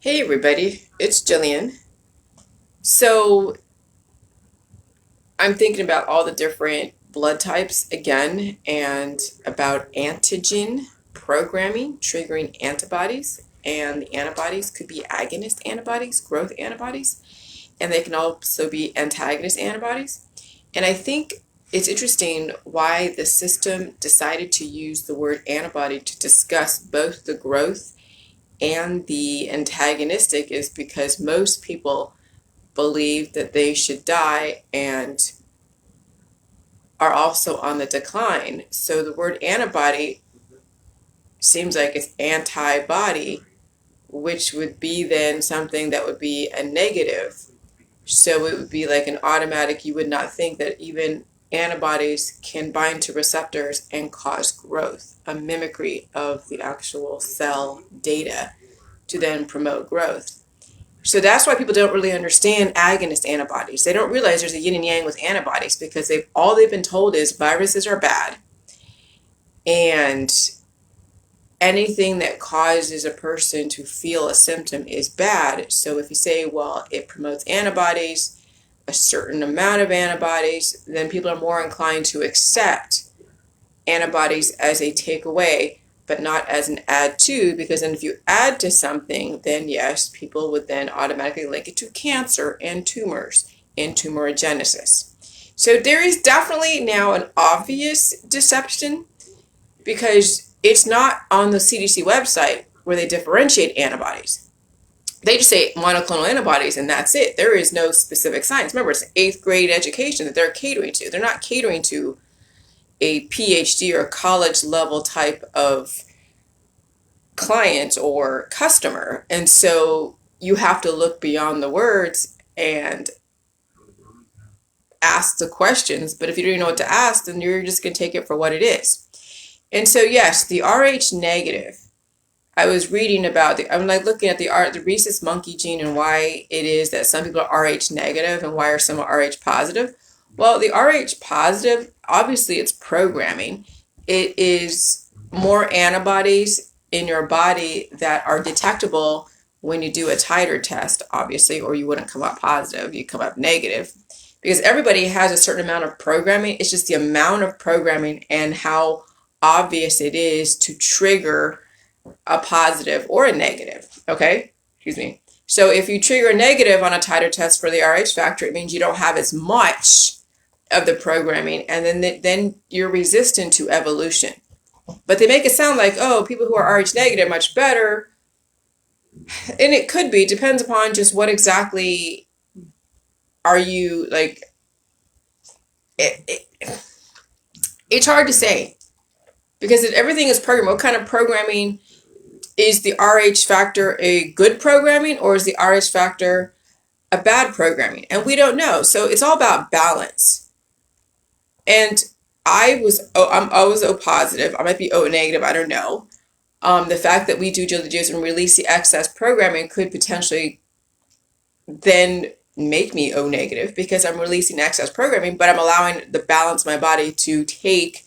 Hey everybody, it's Jillian. So I'm thinking about all the different blood types again and about antigen programming triggering antibodies. And the antibodies could be agonist antibodies, growth antibodies, and they can also be antagonist antibodies. And I think it's interesting why the system decided to use the word antibody to discuss both the growth and the antagonistic is because most people believe that they should die and are also on the decline. So the word antibody seems like it's antibody, which would be then something that would be a negative. So it would be like an automatic, you would not think that even antibodies can bind to receptors and cause growth, a mimicry of the actual cell data to then promote growth. So that's why people don't really understand agonist antibodies. They don't realize there's a yin and yang with antibodies because they've been told is viruses are bad and anything that causes a person to feel a symptom is bad. So if you say, well, it promotes antibodies, a certain amount of antibodies, then people are more inclined to accept antibodies as a takeaway, but not as an add to, because then if you add to something, then yes, people would then automatically link it to cancer and tumors and tumorigenesis. So there is definitely now an obvious deception because it's not on the CDC website where they differentiate antibodies. They just say monoclonal antibodies and that's it. There is no specific science. Remember, it's 8th grade education that they're catering to. They're not catering to a PhD or college level type of client or customer. And so you have to look beyond the words and ask the questions. But if you don't know what to ask, then you're just going to take it for what it is. And so, yes, the Rh negative. I was reading about I'm like looking at the rhesus monkey gene and why it is that some people are Rh negative and why are some Rh positive. Well, the Rh positive, obviously it's programming. It is more antibodies in your body that are detectable when you do a titer test, obviously, or you wouldn't come up positive, you come up negative. Because everybody has a certain amount of programming. It's just the amount of programming and how obvious it is to trigger a positive or a negative. Okay? Excuse me. So if you trigger a negative on a titer test for the Rh factor, it means you don't have as much of the programming, and then you're resistant to evolution. But they make it sound like, oh, people who are Rh negative are much better. And it could be, depends upon just what exactly are you like. It's hard to say because if everything is programmed, what kind of programming is the Rh factor a good programming or is the Rh factor a bad programming? And we don't know. So it's all about balance. And I was O positive. I might be O negative. I don't know. The fact that we do the juice and release the excess programming could potentially then make me O negative because I'm releasing excess programming, but I'm allowing the balance of my body to take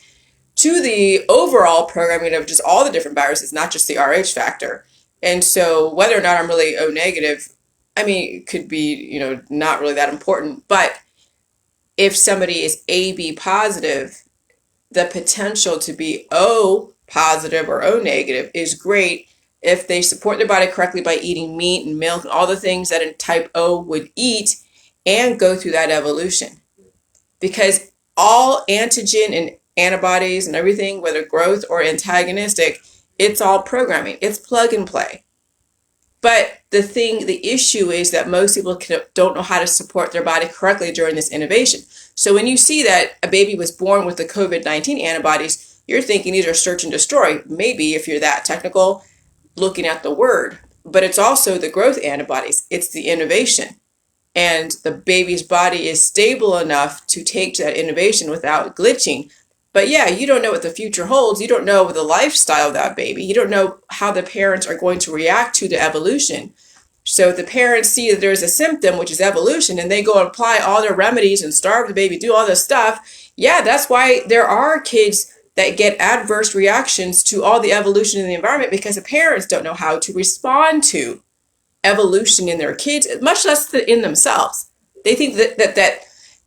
to the overall programming of just all the different viruses, not just the Rh factor. And so whether or not I'm really O negative, I mean, it could be, not really that important. But if somebody is AB positive, the potential to be O positive or O negative is great if they support their body correctly by eating meat and milk and all the things that a type O would eat and go through that evolution. Because all antigen and antibodies and everything, whether growth or antagonistic, it's all programming. It's plug and play. But the issue is that most people don't know how to support their body correctly during this innovation. So when you see that a baby was born with the COVID-19 antibodies, you're thinking these are search and destroy. Maybe if you're that technical, looking at the word. But it's also the growth antibodies. It's the innovation. And the baby's body is stable enough to take that innovation without glitching. But yeah, you don't know what the future holds. You don't know the lifestyle of that baby. You don't know how the parents are going to react to the evolution. So if the parents see that there's a symptom, which is evolution, and they go and apply all their remedies and starve the baby, do all this stuff, yeah, that's why there are kids that get adverse reactions to all the evolution in the environment because the parents don't know how to respond to evolution in their kids, much less in themselves. They think that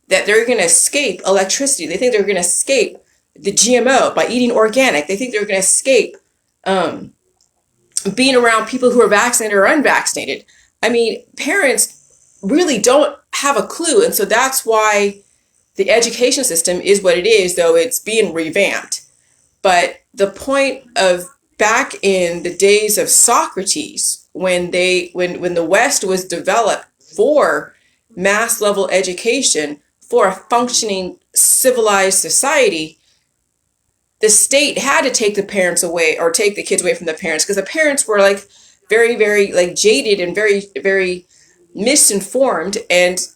they're going to escape electricity. They think they're going to escape the GMO by eating organic. They think they're going to escape being around people who are vaccinated or unvaccinated. I mean, parents really don't have a clue. And so that's why the education system is what it is, though it's being revamped. But the point of back in the days of Socrates, when the West was developed for mass level education, for a functioning civilized society, the state had to take the parents away, or take the kids away from the parents, because the parents were like very, very like jaded and very, very misinformed and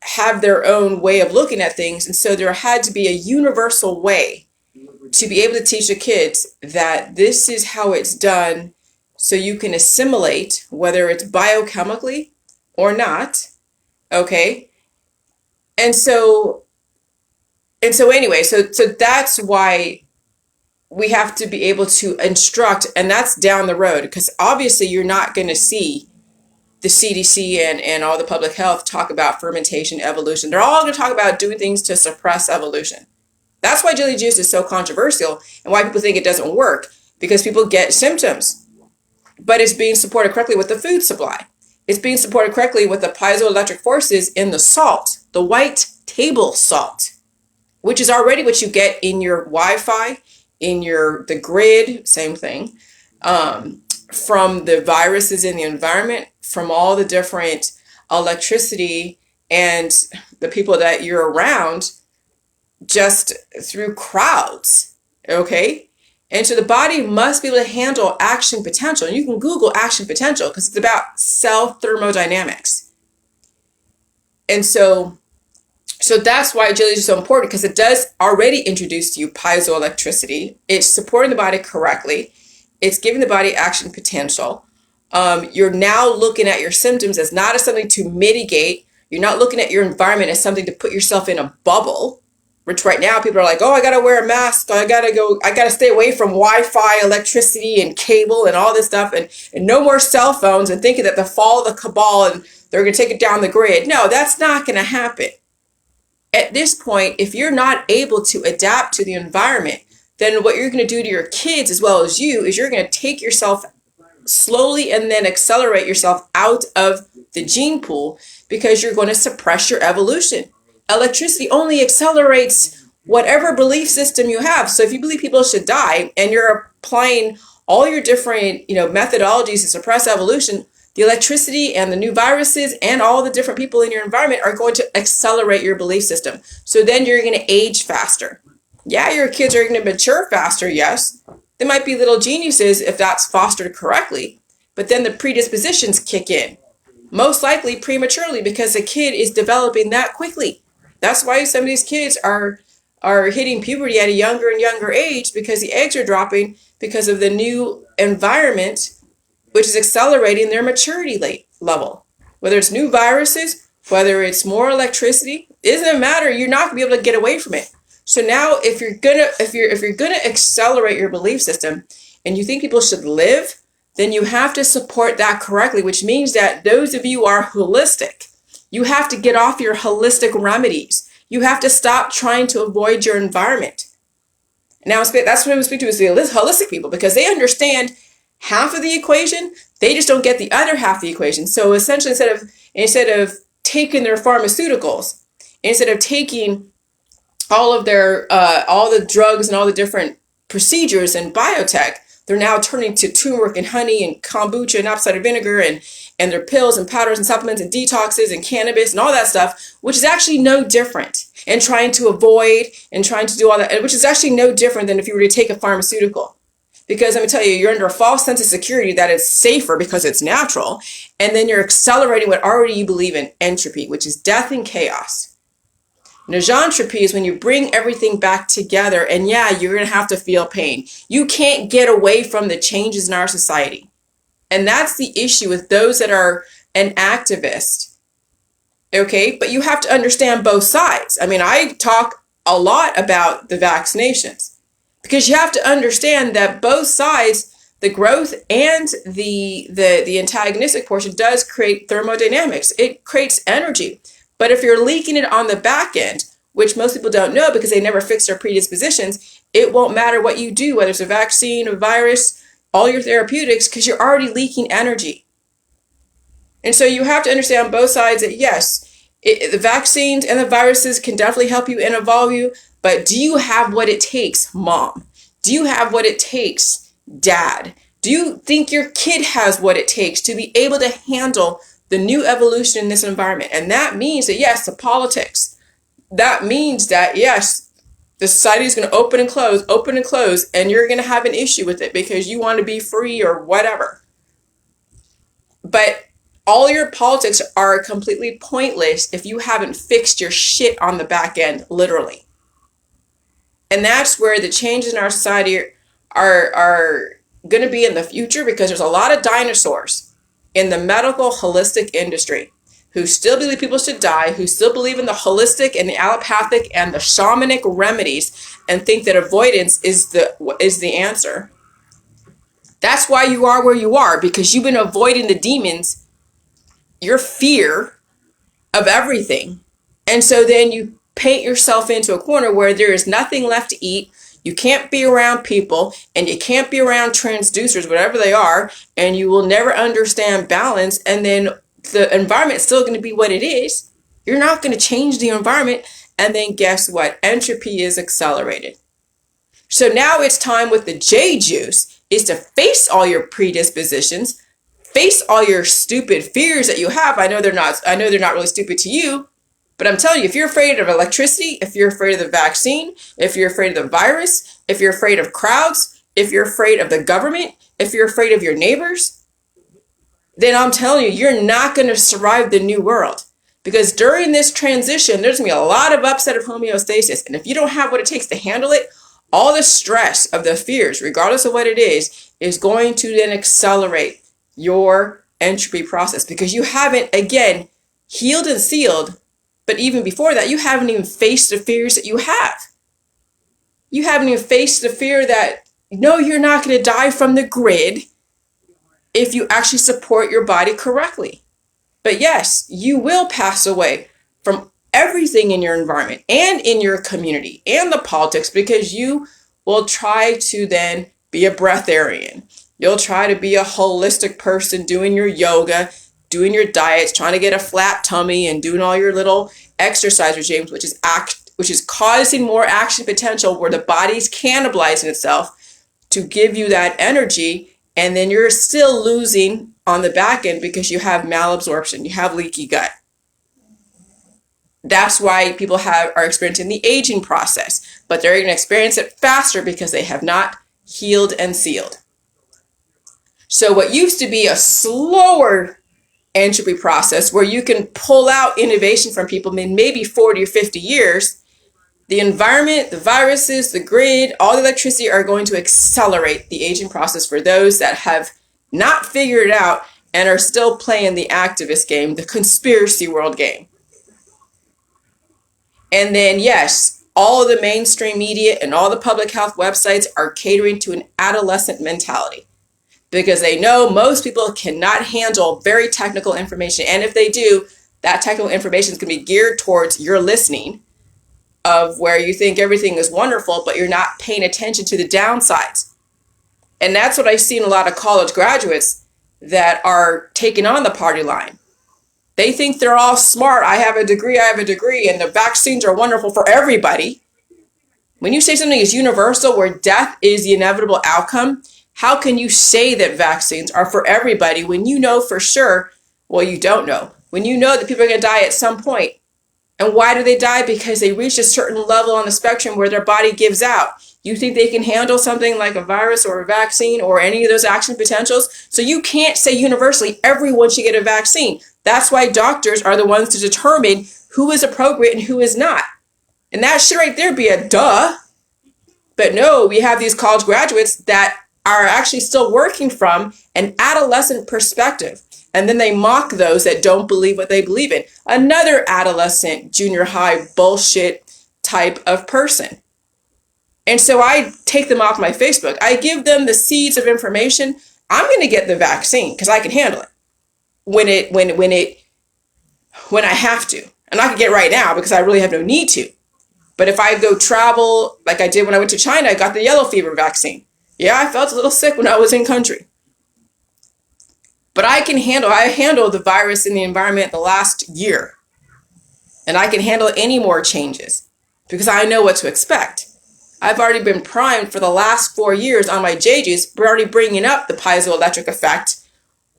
have their own way of looking at things. And so there had to be a universal way to be able to teach the kids that this is how it's done, so you can assimilate, whether it's biochemically or not. Okay. And so anyway, so that's why we have to be able to instruct, and that's down the road, because obviously you're not going to see the CDC and all the public health talk about fermentation, evolution. They're all going to talk about doing things to suppress evolution. That's why jelly juice is so controversial and why people think it doesn't work, because people get symptoms. But it's being supported correctly with the food supply. It's being supported correctly with the piezoelectric forces in the salt, the white table salt, which is already what you get in your Wi-Fi, in the grid, same thing, from the viruses in the environment, from all the different electricity and the people that you're around, just through crowds, okay? And so the body must be able to handle action potential. And you can Google action potential, because it's about cell thermodynamics. And so that's why jelly is so important, because it does already introduce to you piezoelectricity. It's supporting the body correctly. It's giving the body action potential. You're now looking at your symptoms as not as something to mitigate. You're not looking at your environment as something to put yourself in a bubble, which right now people are like, oh, I got to wear a mask. I got to stay away from Wi-Fi, electricity, and cable and all this stuff, and no more cell phones, and thinking that the fall of the cabal and they're going to take it down the grid. No, that's not going to happen. At this point, if you're not able to adapt to the environment, then what you're going to do to your kids as well as you is you're going to take yourself slowly and then accelerate yourself out of the gene pool, because you're going to suppress your evolution. Electricity only accelerates whatever belief system you have. So if you believe people should die and you're applying all your different, methodologies to suppress evolution, the electricity and the new viruses and all the different people in your environment are going to accelerate your belief system. So then you're going to age faster. Yeah, your kids are going to mature faster, yes. They might be little geniuses if that's fostered correctly, but then the predispositions kick in, most likely prematurely, because the kid is developing that quickly. That's why some of these kids are hitting puberty at a younger and younger age, because the eggs are dropping because of the new environment, which is accelerating their maturity level. Whether it's new viruses, whether it's more electricity, it doesn't matter. You're not gonna be able to get away from it. So now, if you're gonna accelerate your belief system, and you think people should live, then you have to support that correctly, which means that those of you who are holistic, you have to get off your holistic remedies. You have to stop trying to avoid your environment. Now, that's what I speak to, is the holistic people, because they understand half of the equation. They just don't get the other half of the equation. So essentially, instead of taking their pharmaceuticals, instead of taking all of their all the drugs and all the different procedures in biotech, they're now turning to turmeric and honey and kombucha and apple cider vinegar and their pills and powders and supplements and detoxes and cannabis and all that stuff, which is actually no different, and trying to avoid and trying to do all that, which is actually no different than if you were to take a pharmaceutical. Because let me tell you, you're under a false sense of security that it's safer because it's natural, and then you're accelerating what already you believe in, entropy, which is death and chaos. Nijantropy is when you bring everything back together, and yeah, you're going to have to feel pain. You can't get away from the changes in our society. And that's the issue with those that are an activist. Okay, but you have to understand both sides. I mean, I talk a lot about the vaccinations, because you have to understand that both sides, the growth and the antagonistic portion does create thermodynamics. It creates energy. But if you're leaking it on the back end, which most people don't know because they never fix their predispositions, it won't matter what you do, whether it's a vaccine, a virus, all your therapeutics, because you're already leaking energy. And so you have to understand both sides that yes, the vaccines and the viruses can definitely help you and evolve you, but do you have what it takes, mom? Do you have what it takes, dad? Do you think your kid has what it takes to be able to handle the new evolution in this environment? And that means that yes, the politics. That means that yes, the society is going to open and close, and you're going to have an issue with it because you want to be free or whatever. But all your politics are completely pointless if you haven't fixed your shit on the back end, literally. And that's where the changes in our society are going to be in the future, because there's a lot of dinosaurs in the medical holistic industry who still believe people should die, who still believe in the holistic and the allopathic and the shamanic remedies and think that avoidance is the answer. That's why you are where you are, because you've been avoiding the demons, your fear of everything. And so then you paint yourself into a corner where there is nothing left to eat. You can't be around people, and you can't be around transducers, whatever they are, and you will never understand balance. And then the environment is still going to be what it is. You're not going to change the environment. And then guess what? Entropy is accelerated. So now it's time with the J juice is to face all your predispositions, face all your stupid fears that you have. I know they're not really stupid to you, but I'm telling you, if you're afraid of electricity, if you're afraid of the vaccine, if you're afraid of the virus, if you're afraid of crowds, if you're afraid of the government, if you're afraid of your neighbors, then I'm telling you, you're not going to survive the new world. Because during this transition, there's going to be a lot of upset of homeostasis. And if you don't have what it takes to handle it, all the stress of the fears, regardless of what it is going to then accelerate your entropy process, because you haven't, again, healed and sealed. But even before that, you haven't even faced the fears that you have. You haven't even faced the fear that, no, you're not going to die from the grid if you actually support your body correctly. But yes, you will pass away from everything in your environment and in your community and the politics, because you will try to then be a breatharian. You'll try to be a holistic person doing your yoga, doing your diets, trying to get a flat tummy and doing all your little exercise regimes, which is causing more action potential where the body's cannibalizing itself to give you that energy. And then you're still losing on the back end because you have malabsorption, you have leaky gut. That's why people are experiencing the aging process, but they're going to experience it faster because they have not healed and sealed. So what used to be a slower entropy process where you can pull out innovation from people in maybe 40 or 50 years, the environment, the viruses, the grid, all the electricity are going to accelerate the aging process for those that have not figured it out and are still playing the activist game, the conspiracy world game. And then, yes, all of the mainstream media and all the public health websites are catering to an adolescent mentality, because they know most people cannot handle very technical information. And if they do, that technical information is going to be geared towards your listening, of where you think everything is wonderful, but you're not paying attention to the downsides. And that's what I see in a lot of college graduates that are taking on the party line. They think they're all smart. I have a degree, and the vaccines are wonderful for everybody. When you say something is universal, where death is the inevitable outcome, how can you say that vaccines are for everybody when you know for sure, well, you don't know, when you know that people are going to die at some point? And why do they die? Because they reach a certain level on the spectrum where their body gives out. You think they can handle something like a virus or a vaccine or any of those action potentials? So you can't say universally everyone should get a vaccine. That's why doctors are the ones to determine who is appropriate and who is not. And that should right there be a duh. But no, we have these college graduates that are actually still working from an adolescent perspective. And then they mock those that don't believe what they believe in. Another adolescent, junior high bullshit type of person. And so I take them off my Facebook. I give them the seeds of information. I'm going to get the vaccine because I can handle it when I have to. And I can get it right now because I really have no need to. But if I go travel like I did when I went to China, I got the yellow fever vaccine. Yeah, I felt a little sick when I was in country. But I handled the virus in the environment the last year. And I can handle any more changes because I know what to expect. I've already been primed for the last 4 years on my JJs. We're already bringing up the piezoelectric effect,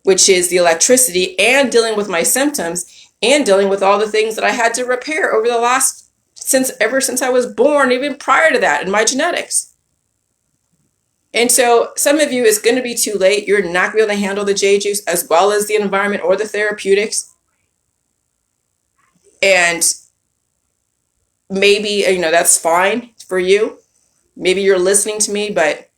which is the electricity, and dealing with my symptoms and dealing with all the things that I had to repair over the last, ever since I was born, even prior to that in my genetics. And so some of you, it's going to be too late. You're not going to be able to handle the JJs as well as the environment or the therapeutics. And maybe, that's fine for you. Maybe you're listening to me, but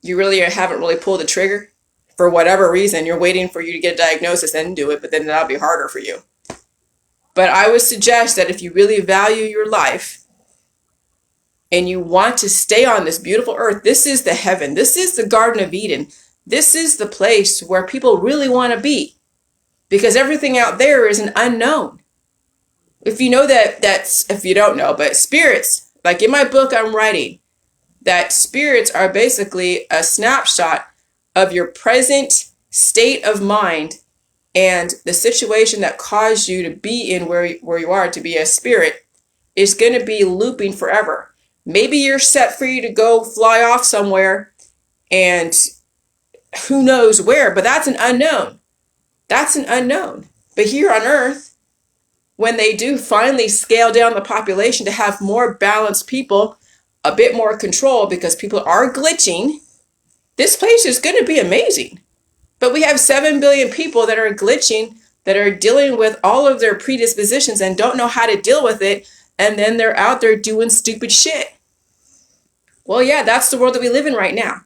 you really haven't really pulled the trigger for whatever reason. You're waiting for you to get a diagnosis and do it, but then that'll be harder for you. But I would suggest that if you really value your life and you want to stay on this beautiful earth, this is the heaven. This is the Garden of Eden. This is the place where people really want to be, because everything out there is an unknown. If you know if you don't know, but spirits, like in my book I'm writing, that spirits are basically a snapshot of your present state of mind and the situation that caused you to be in where you are to be a spirit is going to be looping forever. Maybe you're set free to go fly off somewhere and who knows where, but that's an unknown. That's an unknown. But here on Earth, when they do finally scale down the population to have more balanced people, a bit more control because people are glitching, this place is going to be amazing. But we have 7 billion people that are glitching, that are dealing with all of their predispositions and don't know how to deal with it. And then they're out there doing stupid shit. Well, yeah, that's the world that we live in right now.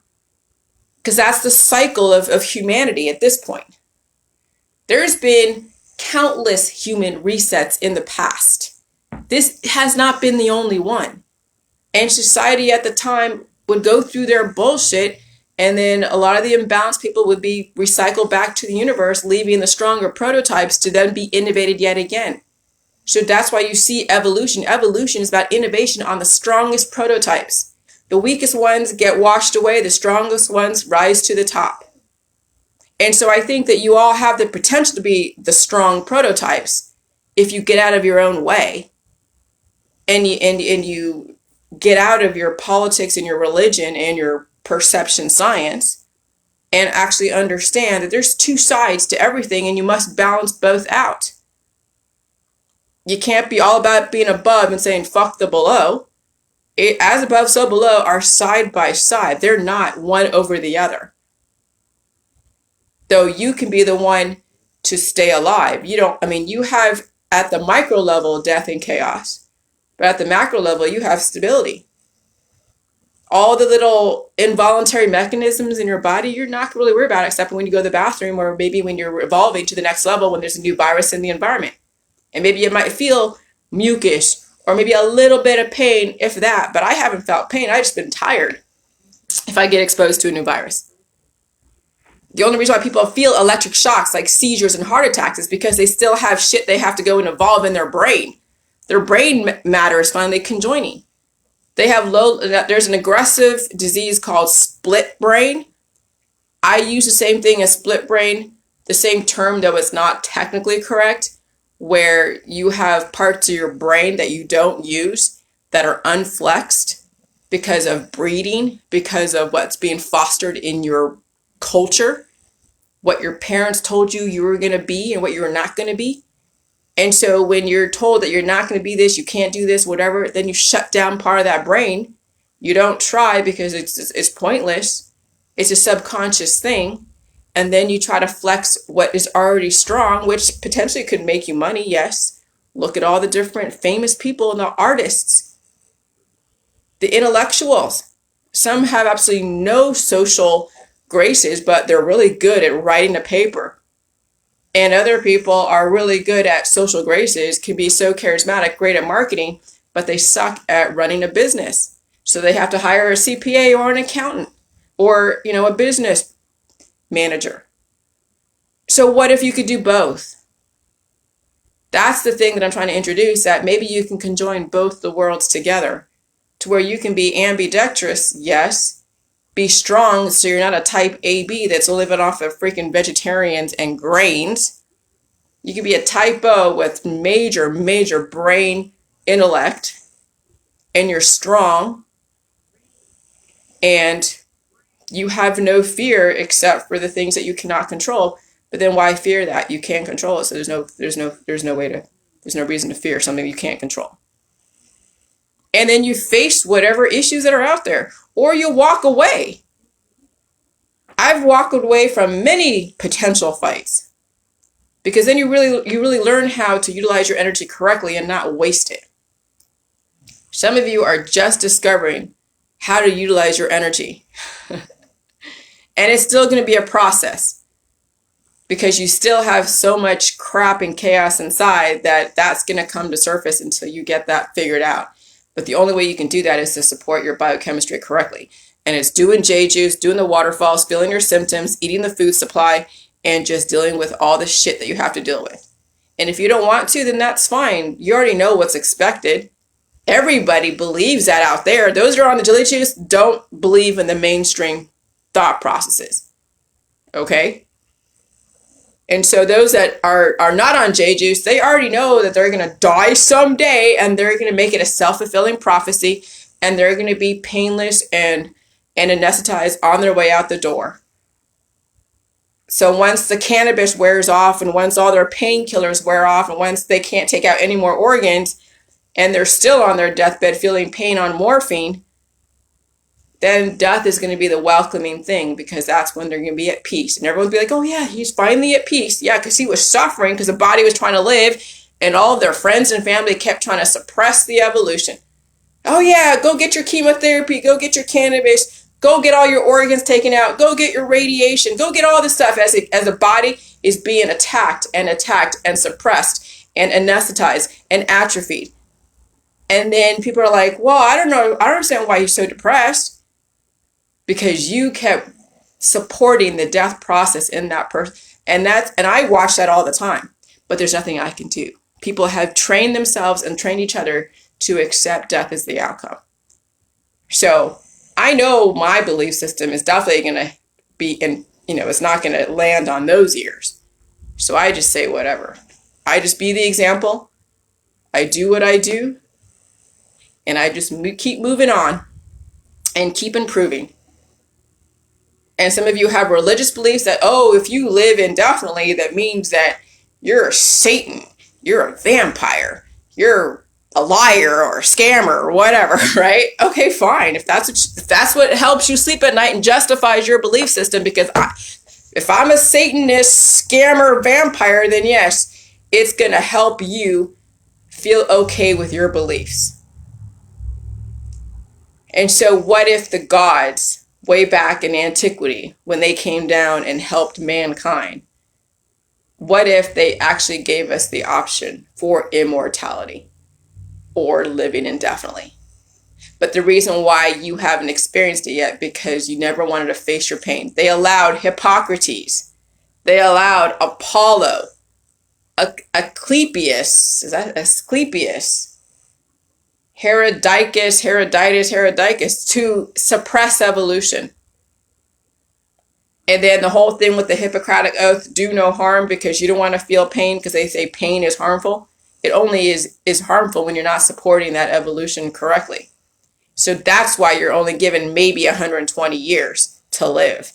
Because that's the cycle of humanity at this point. There's been countless human resets in the past. This has not been the only one. And society at the time would go through their bullshit, and then a lot of the imbalanced people would be recycled back to the universe, leaving the stronger prototypes to then be innovated yet again. So that's why you see evolution. Evolution is about innovation on the strongest prototypes. The weakest ones get washed away. The strongest ones rise to the top. And so I think that you all have the potential to be the strong prototypes if you get out of your own way and you get out of your politics and your religion and your perception science and actually understand that there's two sides to everything and you must balance both out. You can't be all about being above and saying fuck the below. As above, so below are side by side. They're not one over the other. Though you can be the one to stay alive. You have at the micro level death and chaos, but at the macro level you have stability. All the little involuntary mechanisms in your body, you're not really worried about it, except when you go to the bathroom or maybe when you're evolving to the next level when there's a new virus in the environment. And maybe you might feel mucus or maybe a little bit of pain, if that, but I haven't felt pain. I've just been tired if I get exposed to a new virus. The only reason why people feel electric shocks like seizures and heart attacks is because they still have shit they have to go and evolve in their brain. Their brain matter is finally conjoining. There's an aggressive disease called split brain. I use the same thing as split brain, the same term, though it's not technically correct, where you have parts of your brain that you don't use that are unflexed because of breeding, because of what's being fostered in your culture, what your parents told you were going to be and what you were not going to be. And so when you're told that you're not going to be this, you can't do this, whatever, then you shut down part of that brain. You don't try because it's pointless. It's a subconscious thing. And then you try to flex what is already strong, which potentially could make you money. Yes. Look at all the different famous people and the artists, the intellectuals. Some have absolutely no social graces, but they're really good at writing a paper. And other people are really good at social graces, can be so charismatic, great at marketing, but they suck at running a business. So they have to hire a CPA or an accountant or, a business manager. So what if you could do both? That's the thing that I'm trying to introduce, that maybe you can conjoin both the worlds together to where you can be ambidextrous, yes, be strong so you're not a type AB that's living off of freaking vegetarians and grains. You can be a type O with major, major brain intellect, and you're strong, and you have no fear except for the things that you cannot control. But then why fear that? You can't control it. So there's no reason to fear something you can't control. And then you face whatever issues that are out there, or you walk away. I've walked away from many potential fights because then you really learn how to utilize your energy correctly and not waste it. Some of you are just discovering how to utilize your energy. And it's still going to be a process because you still have so much crap and chaos inside that's going to come to surface until you get that figured out. But the only way you can do that is to support your biochemistry correctly. And it's doing J juice, doing the waterfalls, feeling your symptoms, eating the food supply, and just dealing with all the shit that you have to deal with. And if you don't want to, then that's fine. You already know what's expected. Everybody believes that out there. Those who are on the jelly juice don't believe in the mainstream thought processes. Okay? And so those that are not on J juice, they already know that they're going to die someday, and they're going to make it a self-fulfilling prophecy, and they're going to be painless and anesthetized on their way out the door. So once the cannabis wears off, and once all their painkillers wear off, and once they can't take out any more organs, and they're still on their deathbed feeling pain on morphine, then death is going to be the welcoming thing, because that's when they're going to be at peace. And everyone will be like, oh yeah, he's finally at peace. Yeah, because he was suffering because the body was trying to live, and all of their friends and family kept trying to suppress the evolution. Oh yeah, go get your chemotherapy, go get your cannabis, go get all your organs taken out, go get your radiation, go get all this stuff as the body is being attacked and suppressed and anesthetized and atrophied. And then people are like, well, I don't know, I don't understand why you're so depressed. Because you kept supporting the death process in that person. And I watch that all the time. But there's nothing I can do. People have trained themselves and trained each other to accept death as the outcome. So I know my belief system is definitely going to be it's not going to land on those ears. So I just say whatever. I just be the example. I do what I do. And I just keep moving on and keep improving. And some of you have religious beliefs that, oh, if you live indefinitely, that means that you're Satan, you're a vampire, you're a liar or a scammer or whatever, right? Okay, fine. If that's what helps you sleep at night and justifies your belief system, because if I'm a Satanist, scammer, vampire, then yes, it's going to help you feel okay with your beliefs. And so what if the gods, way back in antiquity, when they came down and helped mankind, what if they actually gave us the option for immortality or living indefinitely? But the reason why you haven't experienced it yet, because you never wanted to face your pain. They allowed Hippocrates, they allowed Apollo, Asclepius, is that Asclepius? Herodotus to suppress evolution. And then the whole thing with the Hippocratic Oath, do no harm, because you don't want to feel pain, because they say pain is harmful. It only is harmful when you're not supporting that evolution correctly. So that's why you're only given maybe 120 years to live.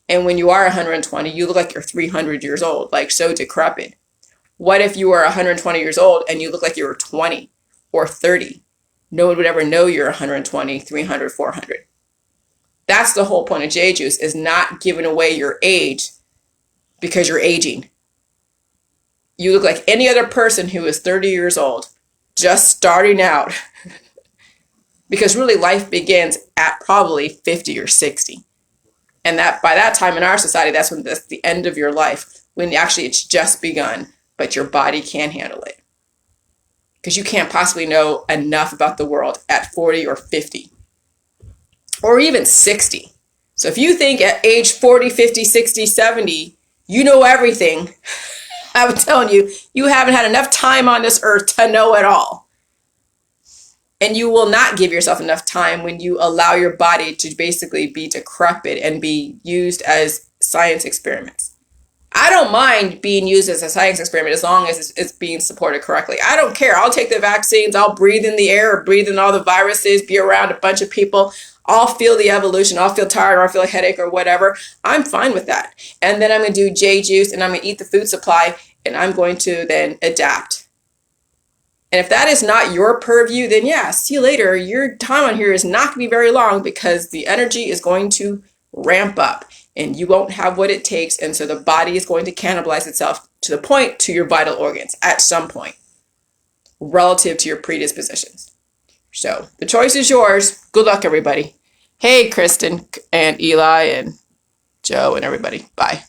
And when you are 120, you look like you're 300 years old, like so decrepit. What if you were 120 years old and you look like you were 20 or 30? No one would ever know you're 120, 300, 400. That's the whole point of J Juice, is not giving away your age because you're aging. You look like any other person who is 30 years old, just starting out. Because really life begins at probably 50 or 60. And that by that time in our society, that's the end of your life, when actually it's just begun, but your body can't handle it. Because you can't possibly know enough about the world at 40 or 50. or even 60. So if you think at age 40, 50, 60, 70, you know everything, I'm telling you, you haven't had enough time on this earth to know it all. And you will not give yourself enough time when you allow your body to basically be decrepit and be used as science experiments. I don't mind being used as a science experiment as long as it's being supported correctly. I don't care. I'll take the vaccines. I'll breathe in the air, or breathe in all the viruses, be around a bunch of people. I'll feel the evolution. I'll feel tired, or I'll feel a headache or whatever. I'm fine with that. And then I'm going to do J juice, and I'm going to eat the food supply, and I'm going to then adapt. And if that is not your purview, then yeah, see you later. Your time on here is not going to be very long because the energy is going to ramp up and you won't have what it takes. And so the body is going to cannibalize itself to the point to your vital organs at some point relative to your predispositions. So the choice is yours. Good luck, everybody. Hey, Kristen and Eli and Joe and everybody. Bye.